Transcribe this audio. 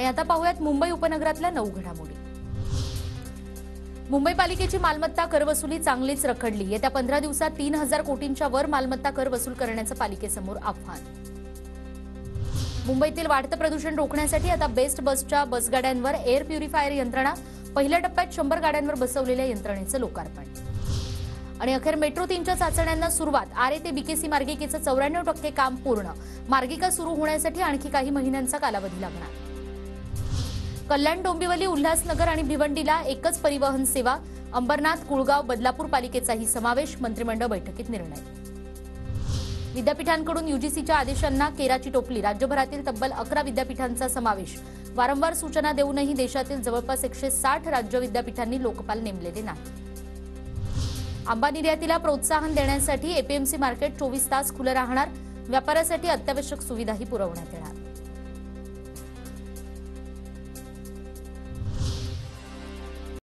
आणि आता पाहूयात मुंबई उपनगरातल्या 9 घडामोडी। मुंबई पालिकेची मालमत्ता कर वसुली चांगलीच रखडली। येत्या 15 दिवसात 3000 कोटींच्या वर मालमत्ता कर वसूल करण्याचं पालिकेसमोर आव्हान। मुंबईतील वाढतं प्रदूषण रोखण्यासाठी आता बेस्ट बसच्या बसगाड्यांवर एअर प्युरिफायर यंत्रणा। पहिल्या टप्प्यात 100 गाड्यांवर बसवलेल्या यंत्रणेचं लोकार्पण। आणि अखेर मेट्रो 3च्या चाचण्यांना सुरुवात। आरे ते बीकेसी मार्गिकेचं 94% काम पूर्ण। मार्गिका सुरू होण्यासाठी आणखी काही महिन्यांचा कालावधी लागणार। कल्याण, डोंबिवली, उल्हासनगर आणि भिवंडीला एकच परिवहन सेवा। अंबरनाथ, कुळगाव, बदलापूर पालिकेचाही समावेश। मंत्रिमंडळ बैठकीत निर्णय। विद्यापीठांकडून यूजीसीच्या आदेशांना केराची टोपली। राज्यभरातील तब्बल 11 विद्यापीठांचा समावेश। वारंवार सूचना देऊनही देशातील जवळपास 160 राज्य विद्यापीठांनी लोकपाल नेमलेले नाही। आंबा निर्यातीला प्रोत्साहन देण्यासाठी एपीएमसी मार्केट 24 तास खुलं राहणार। व्यापारासाठी अत्यावश्यक सुविधाही पुरवण्यात येणार।